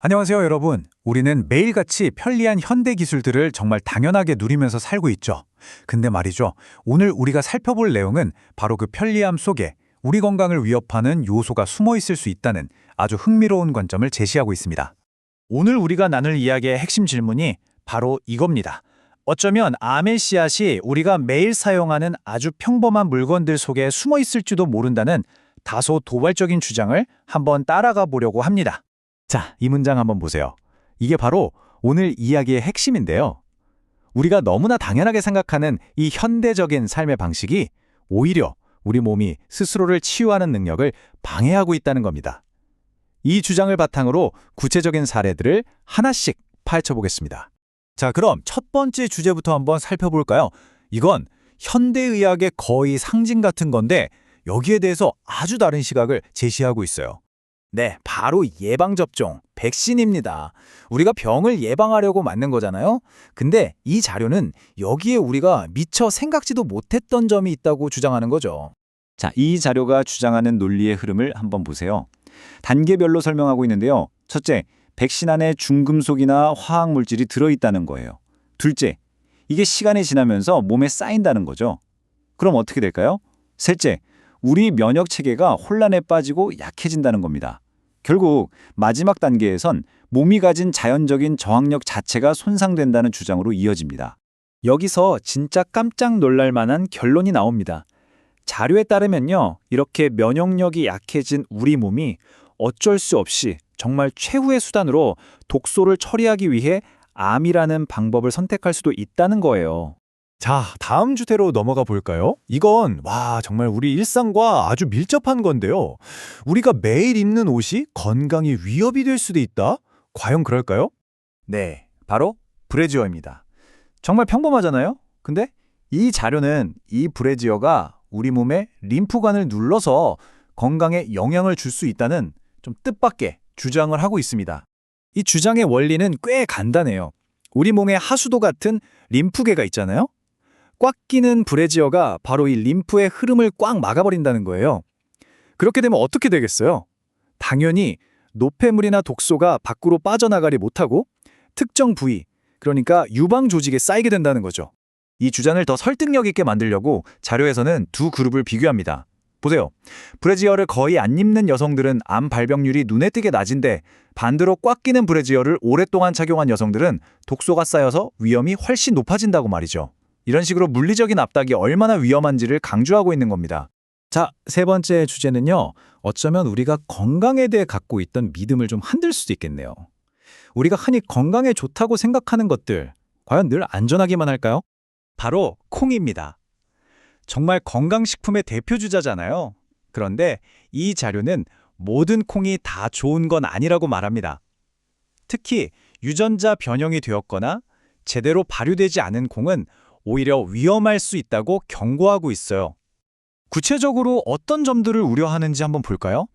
안녕하세요, 여러분. 우리는 매일같이 편리한 현대 기술들을 정말 당연하게 누리면서 살고 있죠. 근데 말이죠. 오늘 우리가 살펴볼 내용은 바로 그 편리함 속에 우리 건강을 위협하는 요소가 숨어 있을 수 있다는 아주 흥미로운 관점을 제시하고 있습니다. 오늘 우리가 나눌 이야기의 핵심 질문이 바로 이겁니다. 어쩌면 암의 씨앗이 우리가 매일 사용하는 아주 평범한 물건들 속에 숨어 있을지도 모른다는 다소 도발적인 주장을 한번 따라가 보려고 합니다. 자, 이 문장 한번 보세요. 이게 바로 오늘 이야기의 핵심인데요. 우리가 너무나 당연하게 생각하는 이 현대적인 삶의 방식이 오히려 우리 몸이 스스로를 치유하는 능력을 방해하고 있다는 겁니다. 이 주장을 바탕으로 구체적인 사례들을 하나씩 파헤쳐 보겠습니다. 자, 그럼 첫 번째 주제부터 한번 살펴볼까요? 이건 현대의학의 거의 상징 같은 건데 여기에 대해서 아주 다른 시각을 제시하고 있어요. 네, 바로 예방접종, 백신입니다. 우리가 병을 예방하려고 만든 거잖아요. 근데 이 자료는 여기에 우리가 미처 생각지도 못했던 점이 있다고 주장하는 거죠. 자, 이 자료가 주장하는 논리의 흐름을 한번 보세요. 단계별로 설명하고 있는데요. 첫째, 백신 안에 중금속이나 화학물질이 들어있다는 거예요. 둘째, 이게 시간이 지나면서 몸에 쌓인다는 거죠. 그럼 어떻게 될까요? 셋째, 우리 면역 체계가 혼란에 빠지고 약해진다는 겁니다. 결국 마지막 단계에선 몸이 가진 자연적인 저항력 자체가 손상된다는 주장으로 이어집니다. 여기서 진짜 깜짝 놀랄 만한 결론이 나옵니다. 자료에 따르면요, 이렇게 면역력이 약해진 우리 몸이 어쩔 수 없이 정말 최후의 수단으로 독소를 처리하기 위해 암이라는 방법을 선택할 수도 있다는 거예요. 자, 다음 주제로 넘어가 볼까요? 이건 정말 우리 일상과 아주 밀접한 건데요. 우리가 매일 입는 옷이 건강에 위협이 될 수도 있다? 과연 그럴까요? 네, 바로 브래지어입니다. 정말 평범하잖아요? 근데 이 자료는 이 브래지어가 우리 몸의 림프관을 눌러서 건강에 영향을 줄 수 있다는 좀 뜻밖의 주장을 하고 있습니다. 이 주장의 원리는 꽤 간단해요. 우리 몸의 하수도 같은 림프계가 있잖아요? 꽉 끼는 브래지어가 바로 이 림프의 흐름을 꽉 막아버린다는 거예요. 그렇게 되면 어떻게 되겠어요? 당연히 노폐물이나 독소가 밖으로 빠져나가리 못하고 특정 부위, 그러니까 유방 조직에 쌓이게 된다는 거죠. 이 주장을 더 설득력 있게 만들려고 자료에서는 두 그룹을 비교합니다. 보세요. 브래지어를 거의 안 입는 여성들은 암 발병률이 눈에 띄게 낮은데 반대로 꽉 끼는 브래지어를 오랫동안 착용한 여성들은 독소가 쌓여서 위험이 훨씬 높아진다고 말이죠. 이런 식으로 물리적인 압박이 얼마나 위험한지를 강조하고 있는 겁니다. 자, 세 번째 주제는요. 어쩌면 우리가 건강에 대해 갖고 있던 믿음을 좀 흔들 수도 있겠네요. 우리가 흔히 건강에 좋다고 생각하는 것들, 과연 늘 안전하기만 할까요? 바로 콩입니다. 정말 건강식품의 대표주자잖아요. 그런데 이 자료는 모든 콩이 다 좋은 건 아니라고 말합니다. 특히 유전자 변형이 되었거나 제대로 발효되지 않은 콩은 오히려 위험할 수 있다고 경고하고 있어요. 구체적으로 어떤 점들을 우려하는지 한번 볼까요?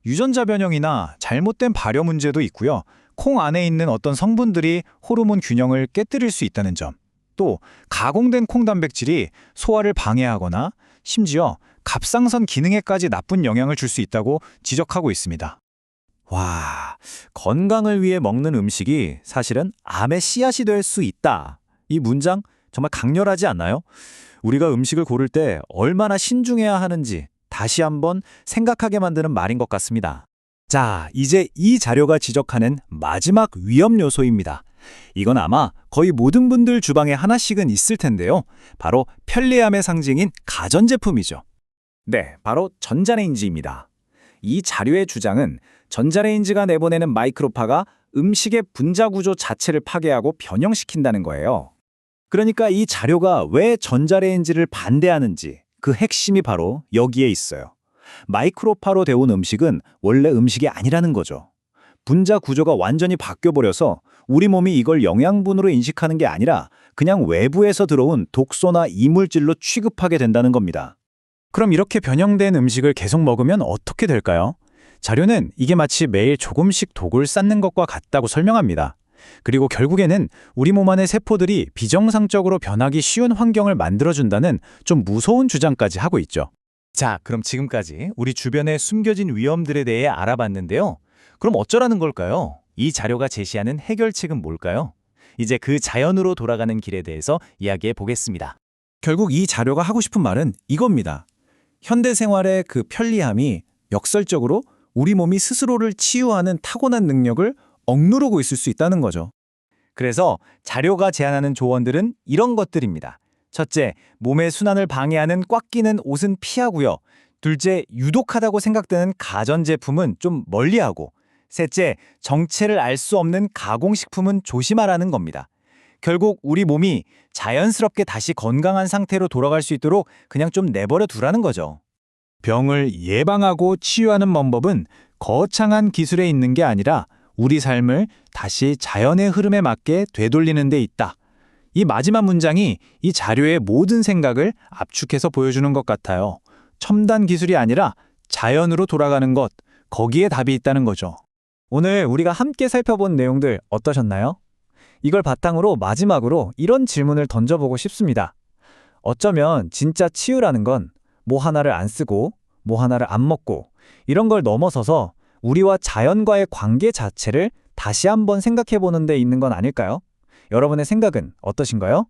유전자 변형이나 잘못된 발효 문제도 있고요. 콩 안에 있는 어떤 성분들이 호르몬 균형을 깨뜨릴 수 있다는 점. 또 가공된 콩 단백질이 소화를 방해하거나 심지어 갑상선 기능에까지 나쁜 영향을 줄 수 있다고 지적하고 있습니다. 와, 건강을 위해 먹는 음식이 사실은 암의 씨앗이 될 수 있다. 이 문장 정말 강렬하지 않나요? 우리가 음식을 고를 때 얼마나 신중해야 하는지 다시 한번 생각하게 만드는 말인 것 같습니다. 자, 이제 이 자료가 지적하는 마지막 위험 요소입니다. 이건 아마 거의 모든 분들 주방에 하나씩은 있을 텐데요. 바로 편리함의 상징인 가전제품이죠. 네, 바로 전자레인지입니다. 이 자료의 주장은 전자레인지가 내보내는 마이크로파가 음식의 분자 구조 자체를 파괴하고 변형시킨다는 거예요. 그러니까 이 자료가 왜 전자레인지를 반대하는지 그 핵심이 바로 여기에 있어요. 마이크로파로 데운 음식은 원래 음식이 아니라는 거죠. 분자 구조가 완전히 바뀌어버려서 우리 몸이 이걸 영양분으로 인식하는 게 아니라 그냥 외부에서 들어온 독소나 이물질로 취급하게 된다는 겁니다. 그럼 이렇게 변형된 음식을 계속 먹으면 어떻게 될까요? 자료는 이게 마치 매일 조금씩 독을 쌓는 것과 같다고 설명합니다. 그리고 결국에는 우리 몸 안의 세포들이 비정상적으로 변하기 쉬운 환경을 만들어준다는 좀 무서운 주장까지 하고 있죠. 자, 그럼 지금까지 우리 주변에 숨겨진 위험들에 대해 알아봤는데요. 그럼 어쩌라는 걸까요? 이 자료가 제시하는 해결책은 뭘까요? 이제 그 자연으로 돌아가는 길에 대해서 이야기해 보겠습니다. 결국 이 자료가 하고 싶은 말은 이겁니다. 현대 생활의 그 편리함이 역설적으로 우리 몸이 스스로를 치유하는 타고난 능력을 억누르고 있을 수 있다는 거죠. 그래서 자료가 제안하는 조언들은 이런 것들입니다. 첫째, 몸의 순환을 방해하는 꽉 끼는 옷은 피하고요. 둘째, 유독하다고 생각되는 가전제품은 좀 멀리하고. 셋째, 정체를 알 수 없는 가공식품은 조심하라는 겁니다. 결국 우리 몸이 자연스럽게 다시 건강한 상태로 돌아갈 수 있도록 그냥 좀 내버려 두라는 거죠. 병을 예방하고 치유하는 방법은 거창한 기술에 있는 게 아니라 우리 삶을 다시 자연의 흐름에 맞게 되돌리는 데 있다. 이 마지막 문장이 이 자료의 모든 생각을 압축해서 보여주는 것 같아요. 첨단 기술이 아니라 자연으로 돌아가는 것, 거기에 답이 있다는 거죠. 오늘 우리가 함께 살펴본 내용들 어떠셨나요? 이걸 바탕으로 마지막으로 이런 질문을 던져보고 싶습니다. 어쩌면 진짜 치유라는 건 뭐 하나를 안 쓰고 뭐 하나를 안 먹고 이런 걸 넘어서서 우리와 자연과의 관계 자체를 다시 한번 생각해보는 데 있는 건 아닐까요? 여러분의 생각은 어떠신가요?